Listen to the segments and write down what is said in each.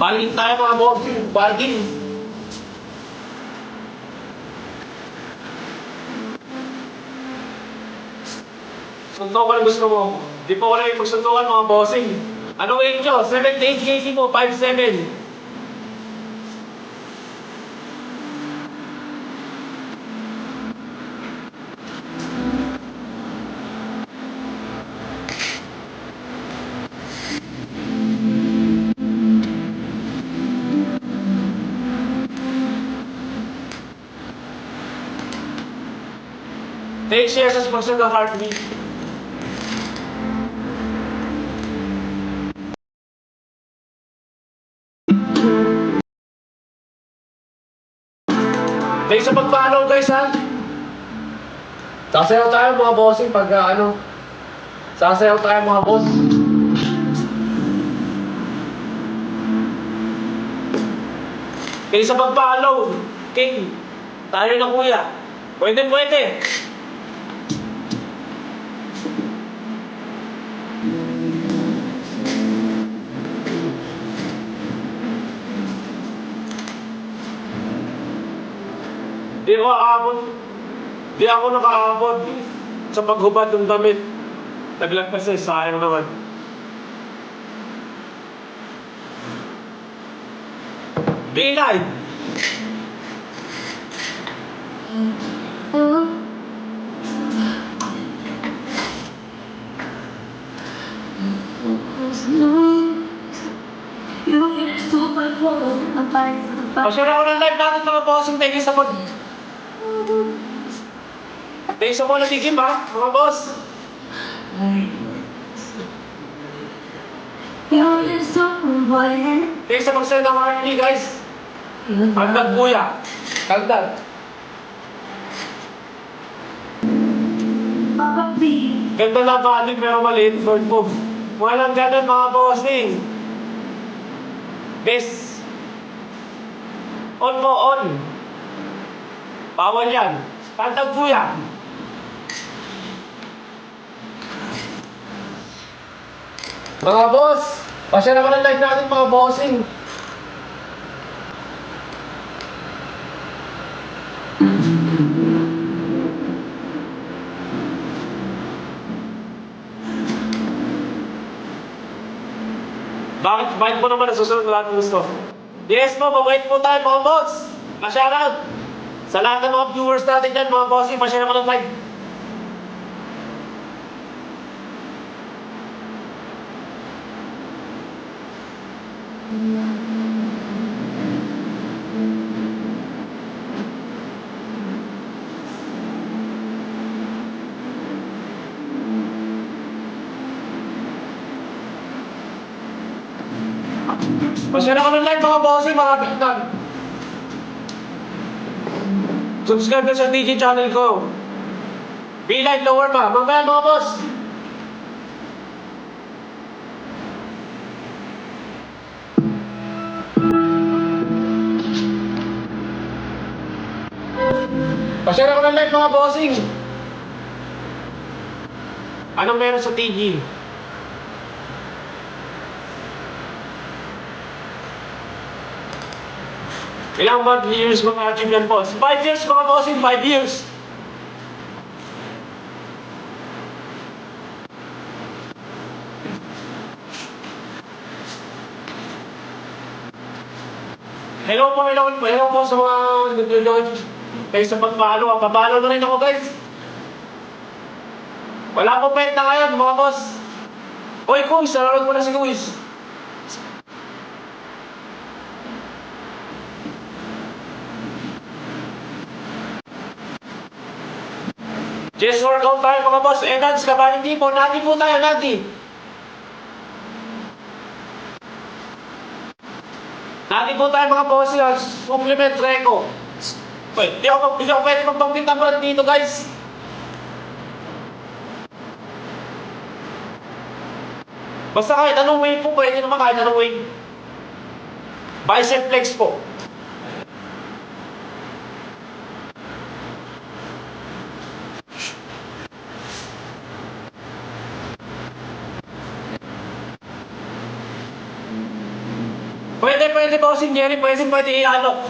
Balik tayo mga boss. Balik. Suntukan ang gusto mo. Di pa wala yung pagsuntukan mga bossing. Anong weight nyo? 78 kg mo, 5'7". Take shares as percent of heartbeat. Thanks sa pag-follow guys ha. Sasayaw tayo mga bossing pag sasayaw tayo mga boss. Thanks sa pag-follow. King, tayo na kuya. Pwede. Di ako nakaabot sa paghubad ng damit. Naglag kasi, sayang naman. Bilay! Pasyara ko ng live natin mga bossing. Thank you sa pod. Thank you sa mga natigim ha, mga boss. Thank you sa mag-send ng RD guys. Kaldag kuya. Kaldag. Ganda na balik pero maliit bird move. Walang ganun mga bossing. Best. On mo, on. Bawal yan. Kaldag kuya. Mga boss, pasya naman ang live natin mga bossing. Bakit? Bait mo naman ang susunod na lahat ng gusto. Yes mo, mabait po tayo mga boss. Ma-shoutout. Sa lahat ng mga viewers natin dyan mga bossing, pasya naman ang live. Pasya naman ang live mga bossing, mga bitnag. Subscribe na sa DJ channel ko. Be-like lower pa. Mamaya mga boss. Pasya naman ang live mga bossing. Anong meron sa TG? Ilang month years mga achieve boss? 5 years mga bossing, 5 years. Hello po sa mga nag-join. Kayo sa pag-follow, papalo na rin ako guys. Wala po pet na ngayon mga boss. Uy Kuis, sararod mo na si Kuis. Chest workout tayo mga boss. Enhance ka ba? Hindi po. Nati po tayo, nati. Nati po tayo mga boss. Supplement Reco. Di ako pwede magbanggit ang dito guys. Basta kahit anong weight po, pwede naman kahit anong weight. Bicep flex po. Pwede bossing Jerry, pwede i-ano.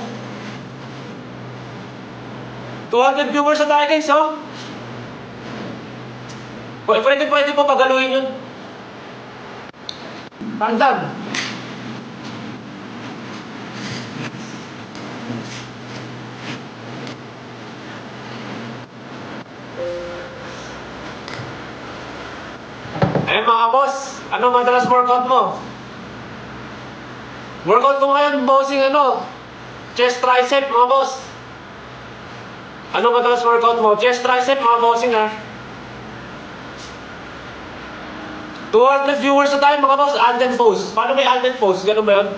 200 viewers na tayo guys, oh. Pwede po pagaluhin yun. Tandang. Eh mga boss, ano madalas workout mo? Workout mo ngayon, bossing ano? Chest tricep mga boss. Ano madalas workout mo? Chest tricep mga bossing ha. 200 viewers na tayo mga boss, Alden pose. Paano may Alden pose? Ganun ba yun?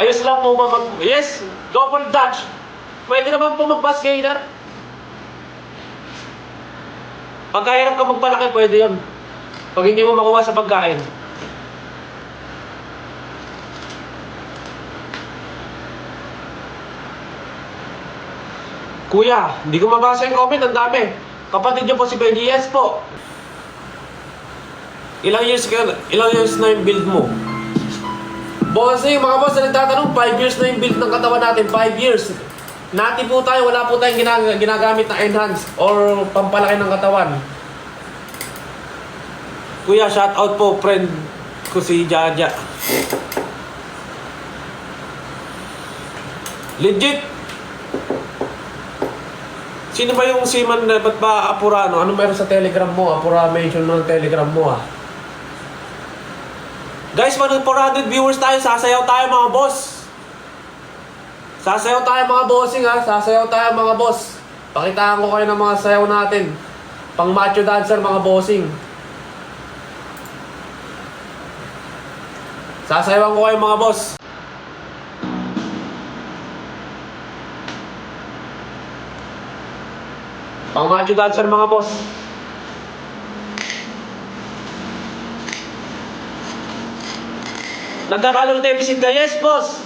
Ayos lang po yes, double dutch. Pwede naman po mag-bass-gainer. Pagkahirap ka magpalaki, pwede yun. Pag hindi mo makuha sa pagkain. Kuya, hindi ko mabasa yung comment, ang dami. Kapatid niyo po si Benji, yes po. Ilang years na yung build mo? Bossing, mga boss, na nagtatanong, 5 years na yung build ng katawan natin, 5 years. Nati po tayo, wala po tayong ginagamit na enhance or pampalaki ng katawan. Kuya, shout out po, friend ko si Jaja. Legit. Sino ba yung seaman na ba't ba Apurano? Ano meron sa telegram mo? Apura mention mo ng telegram mo ah. Guys, 400 viewers tayo. Sasayaw tayo mga boss. Sasayaw tayo mga bossing ha. Sasayaw tayo mga boss. Pakitaan ko kayo ng mga sayaw natin. Pang macho dancer mga bossing. Sasayawan ko kayo mga boss. Pang macho dancer mga boss. Nagkakalong deficit ka? Yes, boss.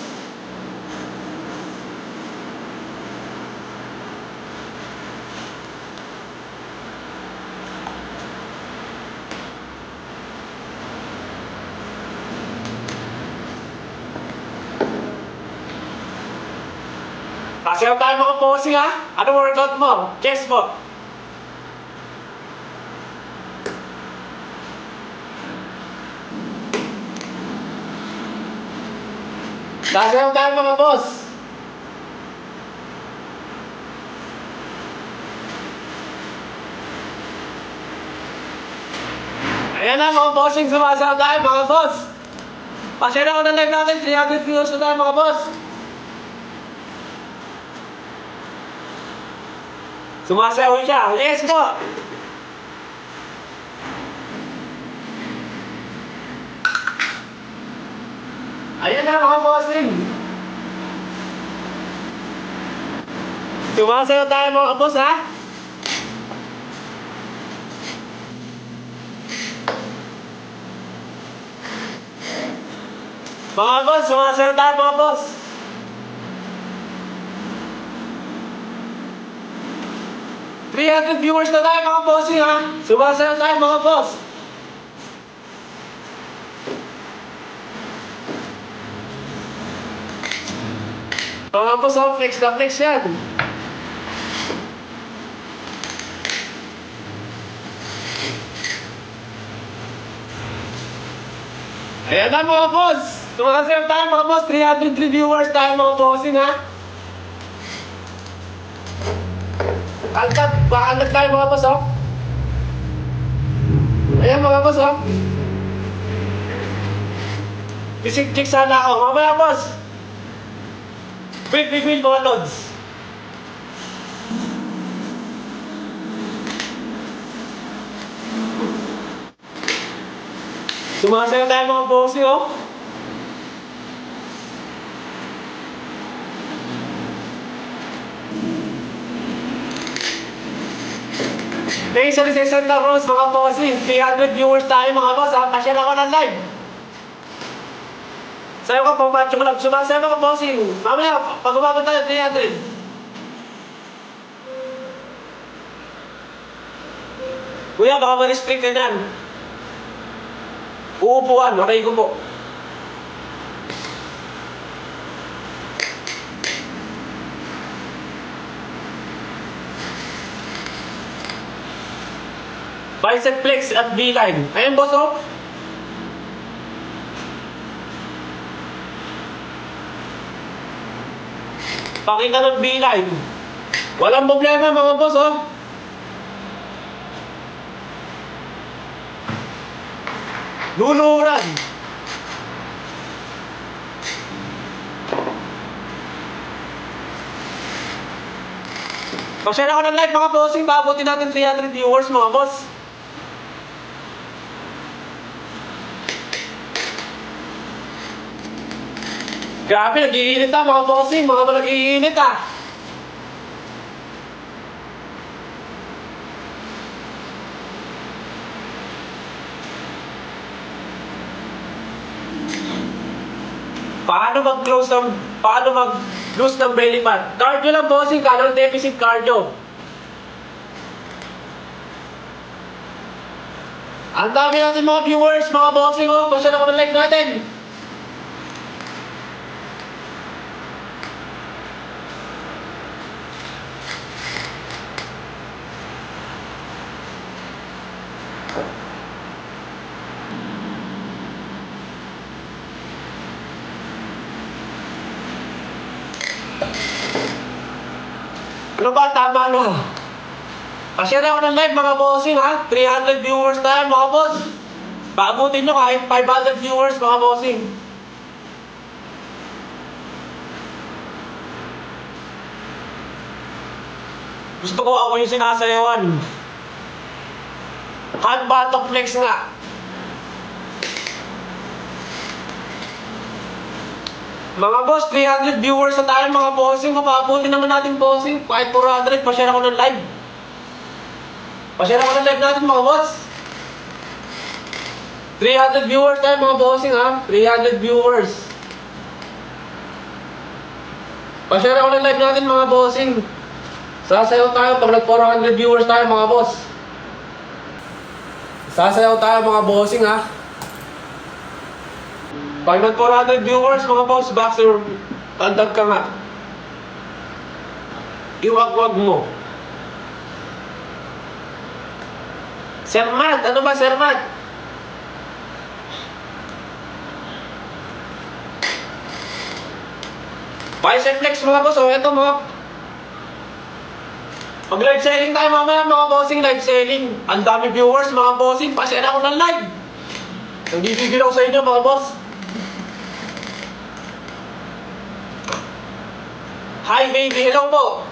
Sasayaw tayo mga bossing ha. Ano workout mo? Chest mo. Sasayaw tayo mga boss. Ayan na mga bossing, sumasayaw tayo mga boss. Pasaya ko na live natin, 300 views na tayo mga boss. Sumasayaw siya. Yes po. Ayan na mga bossing. Sumasayaw tayo mga boss ha. Mga boss, sumasayaw tayo mga boss. Viewers na tayo mga bossing ha. Sumasayaw tayo mga boss. Mga boss, flex na flex yan. Ayan na mga boss. Sumasayaw tayo mga boss. 303 viewers tayo mga bossing ha. Bakandag tayo mga boss oh. Ayan mga boss oh. Bisik-chik sana ako. Mamaya boss. Wait mga lods. Sumasayaw tayo mga bossing oh. Thanks sa Santa Cruz mga bossing. 300 viewers tayo mga boss ha. Pasya na ako ng live. Sayo ka pang macho lang. Sumasayaw mga bossing. Mamaya, pag umabot tayo 300. Kuya, baka ma-restrict ka dyan. Uupuan, okay ko po. Bicep flex at V-line. Ayun, boss, oh. Pakita ng V-line. Walang problema, mga boss, oh. Luluran. Pag-share ako ng live, mga bossing, paabutin natin 300 viewers, mga boss. Grabe, nag-iinit ah, mga bossing. Mga nag-iinit ah. Paano mag-lose ng belly fat? Cardio lang, bossing. Calorie deficit cardio. Ang dami natin mga viewers, mga bossing, oh. Pasya na ko ng like natin. Ano ba? Tama na. Pasya na ko ng live, mga bossing, ha? 300 viewers tayo, mga boss. Paabutin nyo kahit 500 viewers, mga bossing. Gusto ko ako yung sinasayawan. Hand buttock flex nga. Mga boss, 300 viewers na tayo, mga bossing. Mapabutin naman natin, bossing. Kahit 400, pa-share ako ng live. Pa-share ako ng live natin, mga boss. 300 viewers tayo, mga bossing, ha? 300 viewers. Pa-share ako ng live natin, mga bossing. Sasayaw tayo pag nag-400 viewers tayo, mga boss. Sasayaw tayo, mga bossing, ha? Pag nag-400 viewers, mga boss, boxer, tandag ka nga. Iwag-wag mo. Sir Matt, ano ba, Sir Matt? Bicep flex, mga boss, oh, eto mga... Mag live selling tayo mamaya, mga bossing, live selling. Ang dami viewers, mga bossing, pa-share ako ng live. Nagigigil ako sa inyo, mga boss. Hi baby, hello po.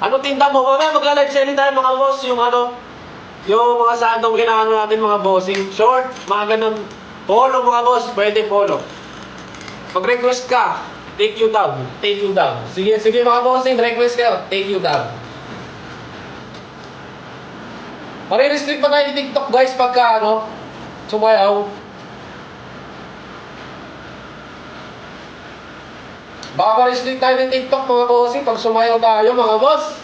Ano tinda mo? Mamaya magla-live selling tayo, mga boss. Yung ano, yung mga sandong kinaano natin, mga bossing. Short, mga ganun. Polo, mga boss, pwede polo. Mag-request ka, take you down. Take you down. Sige, sige, mga bossing, request ka, take you down. Mare-restrict pa tayo ni TikTok, guys, pagka ano, sumayaw. Baka ma-restrict tayo ng TikTok, mga bossing, pag sumayaw tayo, mga boss.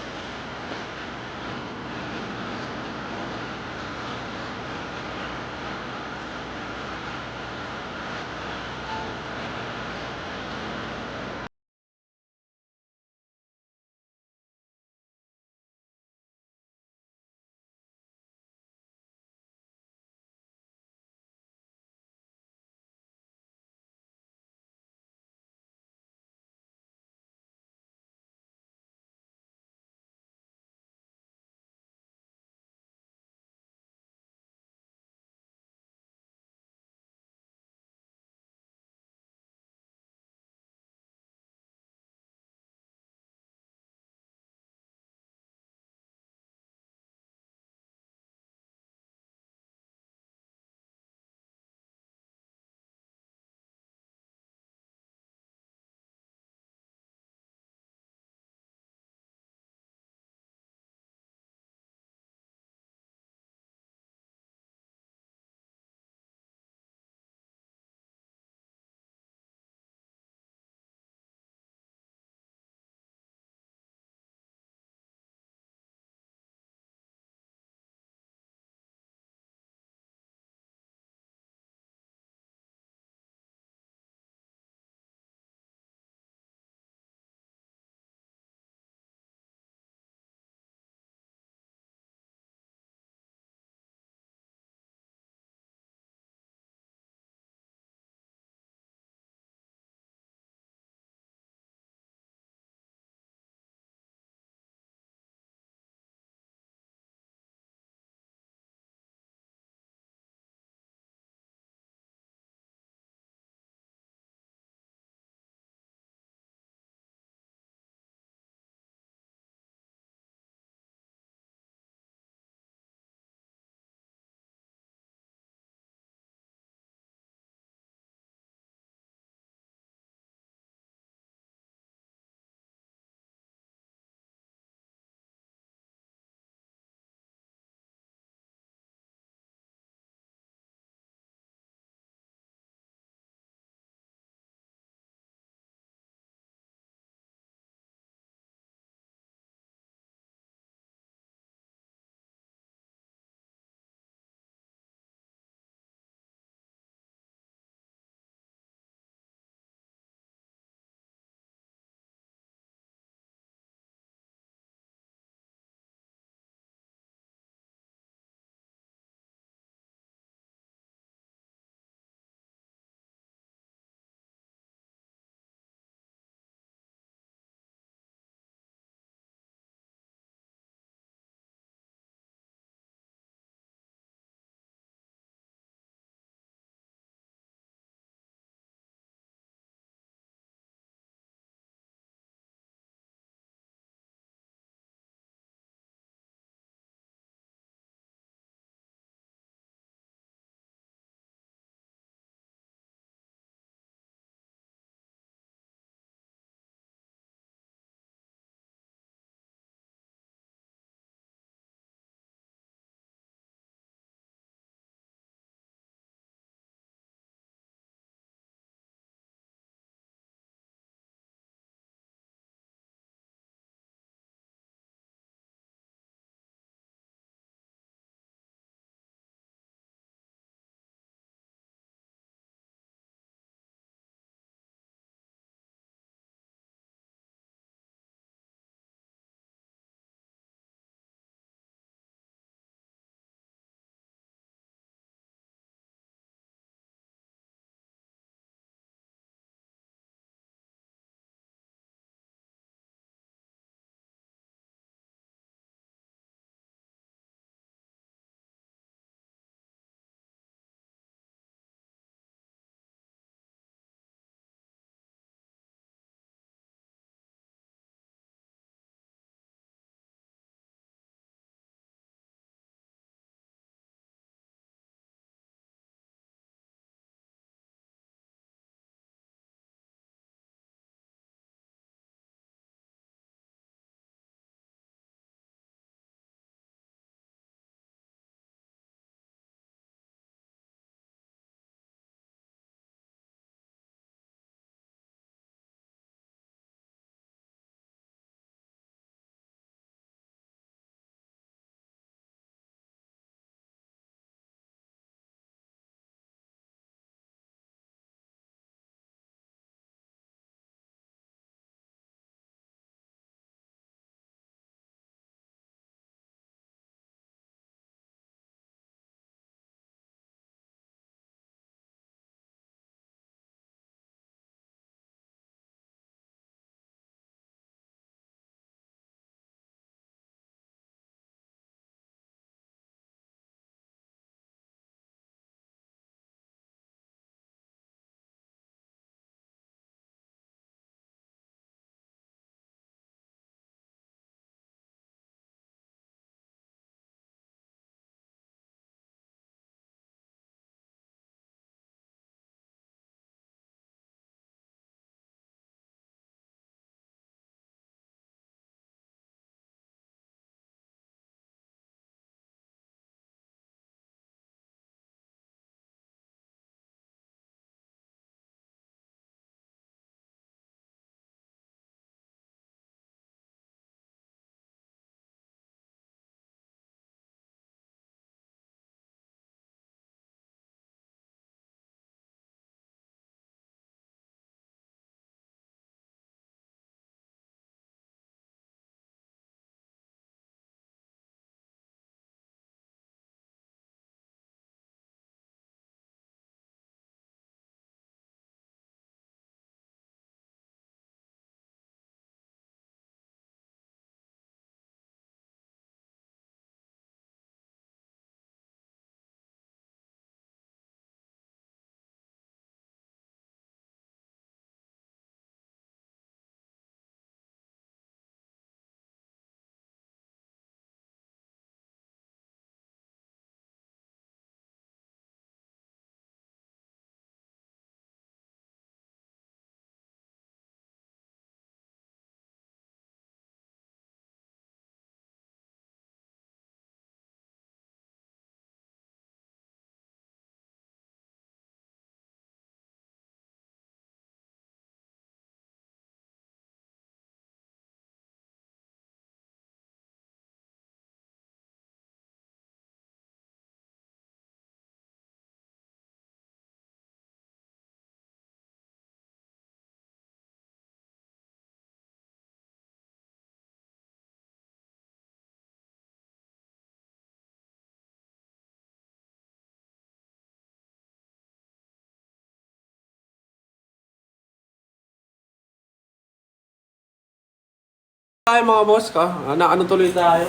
Tayo mga boss ka. Ano tuloy tayo?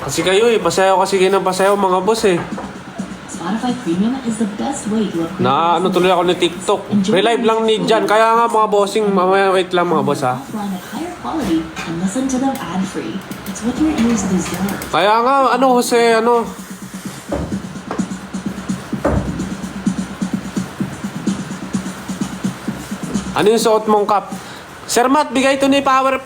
Kasi kayo pasayaw kasi kayo ng pasayaw mga boss eh. Spotify Premium is the best way to upgrade Na ano tuloy ako ni TikTok. Relive lang ni Jan. Kaya nga mga bossing, mamaya wait lang mga boss ha. offline at higher quality and listen to them ad-free. It's what your ears deserve. Kaya nga, Jose, Ano yung suot mong cup? Sir Matt, bigay ito ni Power